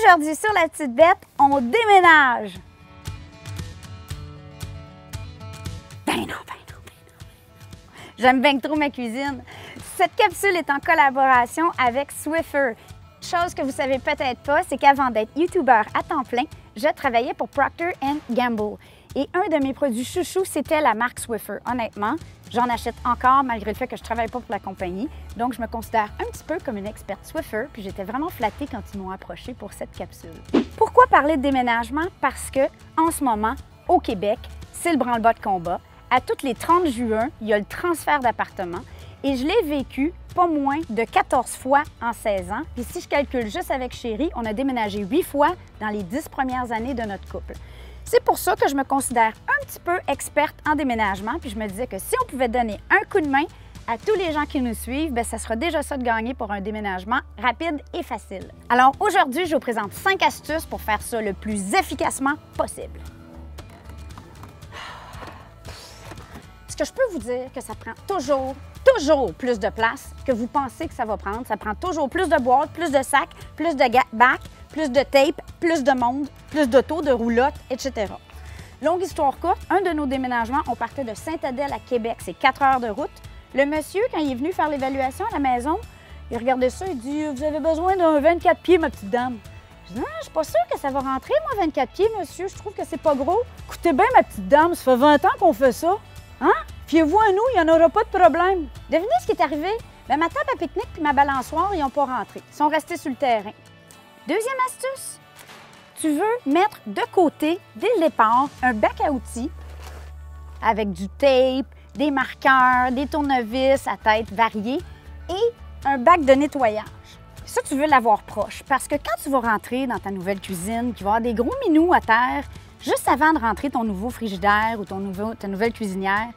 Aujourd'hui, sur La Petite Bête, on déménage! Ben non. J'aime bien trop ma cuisine. Cette capsule est en collaboration avec Swiffer. Chose que vous savez peut-être pas, c'est qu'avant d'être YouTuber à temps plein, je travaillais pour Procter & Gamble. Et un de mes produits chouchous, c'était la marque Swiffer. Honnêtement, j'en achète encore malgré le fait que je ne travaille pas pour la compagnie. Donc, je me considère un petit peu comme une experte Swiffer, puis j'étais vraiment flattée quand ils m'ont approchée pour cette capsule. Pourquoi parler de déménagement? Parce que, en ce moment, au Québec, c'est le branle-bas de combat. À toutes les 30 juin, il y a le transfert d'appartement et je l'ai vécu pas moins de 14 fois en 16 ans. Puis si je calcule juste avec Chéri, on a déménagé 8 fois dans les 10 premières années de notre couple. C'est pour ça que je me considère un petit peu experte en déménagement, puis je me disais que si on pouvait donner un coup de main à tous les gens qui nous suivent, bien, ça sera déjà ça de gagner pour un déménagement rapide et facile. Alors aujourd'hui, je vous présente 5 astuces pour faire ça le plus efficacement possible. Ce que je peux vous dire, que ça prend toujours plus de place que vous pensez que ça va prendre. Ça prend toujours plus de boîtes, plus de sacs, plus de bacs, plus de tape, plus de monde, plus d'auto, de roulottes, etc. Longue histoire courte, un de nos déménagements, on partait de Sainte-Adèle à Québec, c'est 4 heures de route. Le monsieur, quand il est venu faire l'évaluation à la maison, il regardait ça, il dit « Vous avez besoin d'un 24 pieds, ma petite dame. » Je dis « Non, je suis pas sûre que ça va rentrer, moi, 24 pieds, monsieur. Je trouve que c'est pas gros. Écoutez bien, ma petite dame, ça fait 20 ans qu'on fait ça. Hein? Fiez-vous à nous, il n'y en aura pas de problème. » Devinez ce qui est arrivé? Bien, ma table à pique-nique puis ma balançoire, ils n'ont pas rentré. Ils sont restés sur le terrain. Deuxième astuce, tu veux mettre de côté, dès le départ, un bac à outils avec du tape, des marqueurs, des tournevis à tête variés et un bac de nettoyage. Ça, tu veux l'avoir proche parce que quand tu vas rentrer dans ta nouvelle cuisine, qu'il va y avoir des gros minous à terre, juste avant de rentrer ton nouveau frigidaire ou ta nouvelle cuisinière,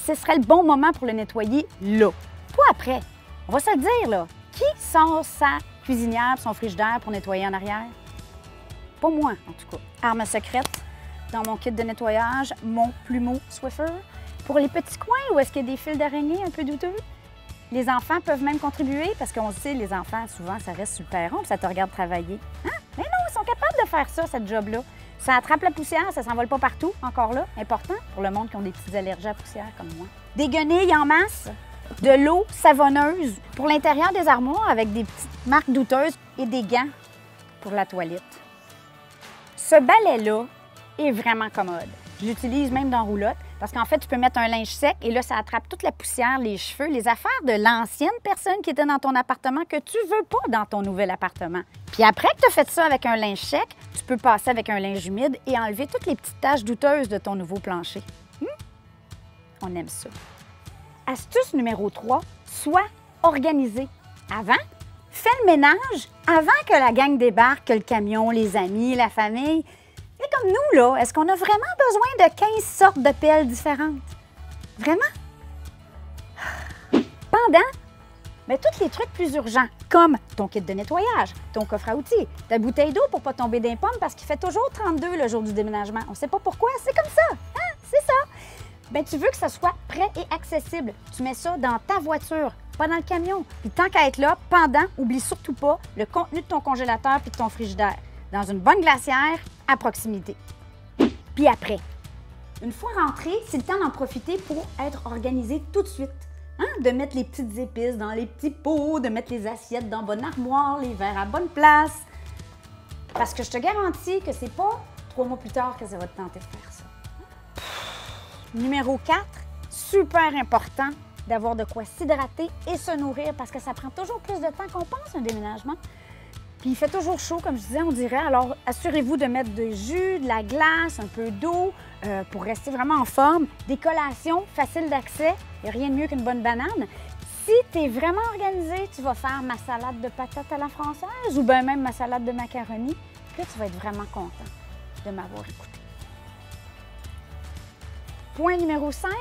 ce serait le bon moment pour le nettoyer là. Pas après. On va se le dire, là. Qui sort sa cuisinière, son frigidaire pour nettoyer en arrière? Pas moi, en tout cas. Arme secrète, dans mon kit de nettoyage, mon plumeau Swiffer. Pour les petits coins où est-ce qu'il y a des fils d'araignée un peu douteux, les enfants peuvent même contribuer parce qu'on sait, les enfants, souvent, ça reste sur le perron puis ça te regarde travailler. Hein? Mais non, ils sont capables de faire ça, cette job-là. Ça attrape la poussière, ça s'envole pas partout, encore là, important pour le monde qui ont des petites allergies à la poussière comme moi. Des guenilles en masse, de l'eau savonneuse pour l'intérieur des armoires avec des petites marques douteuses et des gants pour la toilette. Ce balai-là est vraiment commode. Je l'utilise même dans roulotte parce qu'en fait, tu peux mettre un linge sec et là, ça attrape toute la poussière, les cheveux, les affaires de l'ancienne personne qui était dans ton appartement que tu veux pas dans ton nouvel appartement. Puis après que tu as fait ça avec un linge sec, tu peux passer avec un linge humide et enlever toutes les petites taches douteuses de ton nouveau plancher. On aime ça. Astuce numéro 3, sois organisé. Avant, fais le ménage avant que la gang débarque, que le camion, les amis, la famille. Et comme nous, là, est-ce qu'on a vraiment besoin de 15 sortes de pelles différentes? Vraiment? Pendant, mais tous les trucs plus urgents, comme ton kit de nettoyage, ton coffre à outils, ta bouteille d'eau pour ne pas tomber d'un pomme parce qu'il fait toujours 32 le jour du déménagement. On ne sait pas pourquoi, c'est comme ça. Hein? C'est ça. Bien, tu veux que ça soit prêt et accessible. Tu mets ça dans ta voiture, pas dans le camion. Puis tant qu'à être là, pendant, oublie surtout pas le contenu de ton congélateur puis de ton frigidaire. Dans une bonne glacière à proximité. Puis après, une fois rentré, c'est le temps d'en profiter pour être organisé tout de suite. Hein? De mettre les petites épices dans les petits pots, de mettre les assiettes dans bonne armoire, les verres à bonne place. Parce que je te garantis que c'est pas 3 mois plus tard que ça va te tenter de faire ça. Numéro 4, super important d'avoir de quoi s'hydrater et se nourrir parce que ça prend toujours plus de temps qu'on pense un déménagement. Puis il fait toujours chaud, comme je disais, on dirait. Alors, assurez-vous de mettre du jus, de la glace, un peu d'eau pour rester vraiment en forme. Des collations faciles d'accès. Il n'y a rien de mieux qu'une bonne banane. Si tu es vraiment organisé, tu vas faire ma salade de patates à la française ou bien même ma salade de macaroni. Puis là, tu vas être vraiment content de m'avoir écouté. Point numéro 5,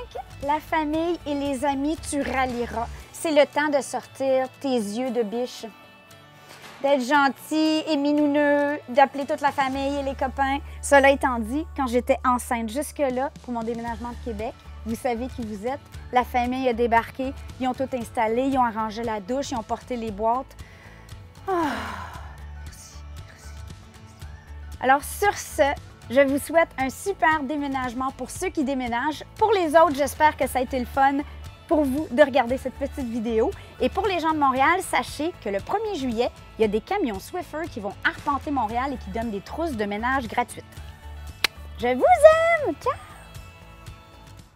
la famille et les amis, tu rallieras. C'est le temps de sortir tes yeux de biche. D'être gentil et minouneux, d'appeler toute la famille et les copains. Cela étant dit, quand j'étais enceinte jusque-là pour mon déménagement de Québec, vous savez qui vous êtes, la famille a débarqué, ils ont tout installé, ils ont arrangé la douche, ils ont porté les boîtes. Oh, merci. Alors sur ce, je vous souhaite un super déménagement pour ceux qui déménagent. Pour les autres, j'espère que ça a été le fun pour vous de regarder cette petite vidéo. Et pour les gens de Montréal, sachez que le 1er juillet, il y a des camions Swiffer qui vont arpenter Montréal et qui donnent des trousses de ménage gratuites. Je vous aime! Ciao!